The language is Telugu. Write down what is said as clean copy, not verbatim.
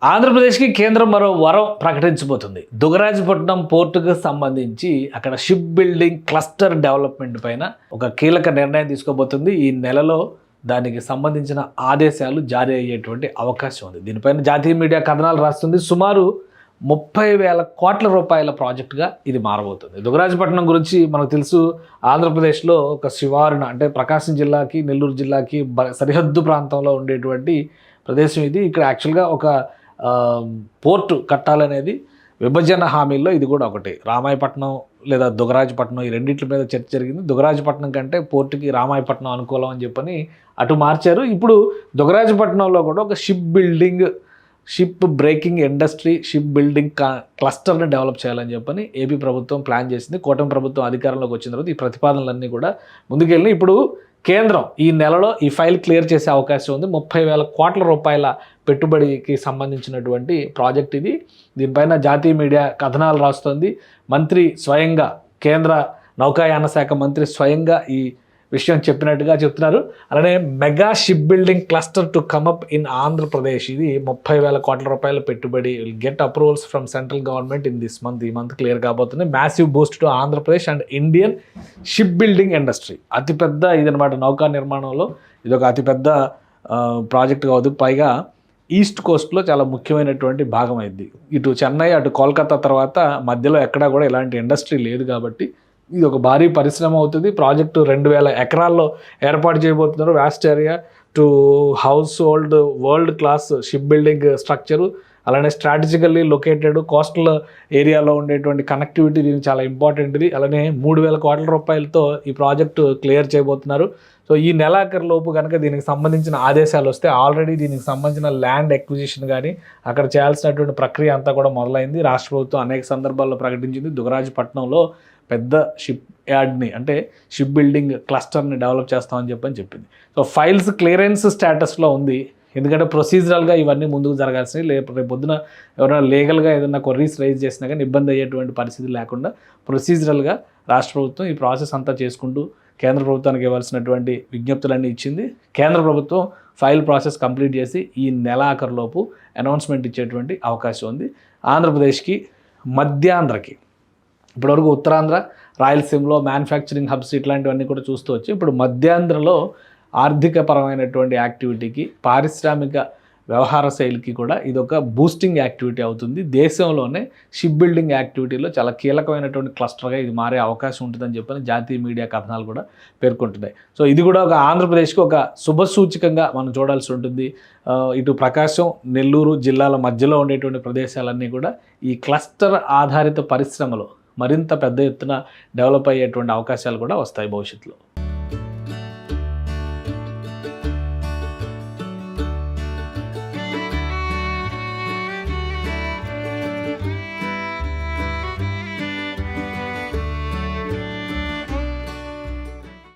ఆంధ్రప్రదేశ్కి కేంద్రం మరో వరం ప్రకటించబోతుంది. దుగరాజపట్నం పోర్టుకు సంబంధించి అక్కడ షిప్ బిల్డింగ్ క్లస్టర్ డెవలప్మెంట్ పైన ఒక కీలక నిర్ణయం తీసుకోబోతుంది. ఈ నెలలో దానికి సంబంధించిన ఆదేశాలు జారీ అయ్యేటువంటి అవకాశం ఉంది. దీనిపైన జాతీయ మీడియా కథనాలు రాస్తుంది. సుమారు 30,000 కోట్ల రూపాయల ప్రాజెక్టుగా ఇది మారబోతుంది. దుగరాజపట్నం గురించి మనకు తెలుసు. ఆంధ్రప్రదేశ్లో ఒక శివారున అంటే ప్రకాశం జిల్లాకి నెల్లూరు జిల్లాకి సరిహద్దు ప్రాంతంలో ఉండేటువంటి ప్రదేశం ఇది. ఇక్కడ యాక్చువల్గా ఒక పోర్టు కట్టాలనేది విభజన హామీల్లో ఇది కూడా ఒకటి. రామాయపట్నం లేదా దుగరాజపట్నం ఈ రెండింటి మీద చర్చ జరిగింది. దుగరాజపట్నం కంటే పోర్టుకి రామాయపట్నం అనుకూలం అని చెప్పని అటు మార్చారు. ఇప్పుడు దుగరాజపట్నంలో కూడా ఒక ship breaking industry ship building క్లస్టర్ని డెవలప్ చేయాలని చెప్పని ఏపీ ప్రభుత్వం ప్లాన్ చేసింది. కూటమి ప్రభుత్వం అధికారంలోకి వచ్చిన తర్వాత ఈ ప్రతిపాదనలన్నీ కూడా ముందుకెళ్ళి ఇప్పుడు కేంద్రం ఈ నెలలో ఈ ఫైల్ క్లియర్ చేసే అవకాశం ఉంది. 30,000 కోట్ల రూపాయల పెట్టుబడికి సంబంధించినటువంటి ప్రాజెక్ట్ ఇది. దీనిపైన జాతీయ మీడియా కథనాలు రాస్తుంది. మంత్రి స్వయంగా కేంద్ర నౌకాయాన శాఖ మంత్రి స్వయంగా ఈ విషయం చెప్పినట్టుగా చెప్తున్నారు. అలానే mega ship building cluster to come up in Andhra Pradesh. ఇది 30,000 కోట్ల రూపాయల పెట్టుబడి. Will get approvals from central government in this month. ఈ మంత్ క్లియర్ కాబోతుంది. Massive Boost to Andhra Pradesh and Indian ship building industry. అతిపెద్ద ఇదనమాట నౌకా నిర్మాణంలో ఇది ఒక అతిపెద్ద ప్రాజెక్ట్ కావద్దు. పైగా ఈస్ట్ కోస్ట్లో చాలా ముఖ్యమైనటువంటి భాగం అయింది. ఇటు చెన్నై అటు కోల్కతా తర్వాత మధ్యలో ఎక్కడా కూడా ఇలాంటి ఇండస్ట్రీ లేదు కాబట్టి ఇది ఒక భారీ పరిశ్రమ అవుతుంది. ప్రాజెక్టు 2,000 ఎకరాల్లో ఏర్పాటు చేయబోతున్నారు. Vast area to house hold world class ship building structure. అలానే స్ట్రాటజికల్లీ లొకేటెడ్ కోస్టల్ ఏరియాలో ఉండేటువంటి కనెక్టివిటీ దీనికి చాలా ఇంపార్టెంట్ ఇది. అలానే 3,000 కోట్ల రూపాయలతో ఈ ప్రాజెక్టు క్లియర్ చేయబోతున్నారు. సో ఈ నెలాఖరులోపు కనుక దీనికి సంబంధించిన ఆదేశాలు వస్తే ఆల్రెడీ దీనికి సంబంధించిన ల్యాండ్ ఎక్విజిషన్ కానీ అక్కడ చేయాల్సినటువంటి ప్రక్రియ అంతా కూడా మొదలైంది. రాష్ట్ర ప్రభుత్వం అనేక సందర్భాల్లో ప్రకటించింది. దుగరాజపట్నంలో పెద్ద షిప్ యార్డ్ని అంటే షిప్ బిల్డింగ్ క్లస్టర్ని డెవలప్ చేస్తామని చెప్పింది. సో ఫైల్స్ క్లియరెన్స్ స్టేటస్లో ఉంది. ఎందుకంటే ప్రొసీజరల్గా ఇవన్నీ ముందుకు జరగాల్సినవి. రేపు పొద్దున ఎవరైనా లీగల్గా ఏదైనా క్వరీస్ రైజ్ చేసినా కానీ ఇబ్బంది అయ్యేటువంటి పరిస్థితి లేకుండా ప్రొసీజరల్గా రాష్ట్ర ప్రభుత్వం ఈ ప్రాసెస్ అంతా చేసుకుంటూ కేంద్ర ప్రభుత్వానికి ఇవ్వాల్సినటువంటి విజ్ఞప్తులన్నీ ఇచ్చింది. కేంద్ర ప్రభుత్వం ఫైల్ ప్రాసెస్ కంప్లీట్ చేసి ఈ నెలాఖరులోపు అనౌన్స్మెంట్ ఇచ్చేటువంటి అవకాశం ఉంది. ఆంధ్రప్రదేశ్కి మధ్యాంధ్రకి ఇప్పటివరకు ఉత్తరాంధ్ర రాయలసీమలో మ్యానుఫ్యాక్చరింగ్ హబ్స్ ఇట్లాంటివన్నీ కూడా చూస్తూ వచ్చి ఇప్పుడు మధ్యాంధ్రలో ఆర్థికపరమైనటువంటి యాక్టివిటీకి పారిశ్రామిక వ్యవహార శైలికి కూడా ఇదొక బూస్టింగ్ యాక్టివిటీ అవుతుంది. దేశంలోనే షిప్ బిల్డింగ్ యాక్టివిటీలో చాలా కీలకమైనటువంటి క్లస్టర్గా ఇది మారే అవకాశం ఉంటుందని చెప్పని జాతీయ మీడియా కథనాలు కూడా పేర్కొంటున్నాయి. సో ఇది కూడా ఒక ఆంధ్రప్రదేశ్కి ఒక శుభసూచకంగా మనం చూడాల్సి ఉంటుంది. ఇటు ప్రకాశం నెల్లూరు జిల్లాల మధ్యలో ఉండేటువంటి ప్రదేశాలన్నీ కూడా ఈ క్లస్టర్ ఆధారిత పరిశ్రమలో మరింత పెద్ద ఎత్తున డెవలప్ అయ్యేటువంటి అవకాశాలు కూడా వస్తాయి భవిష్యత్తులో.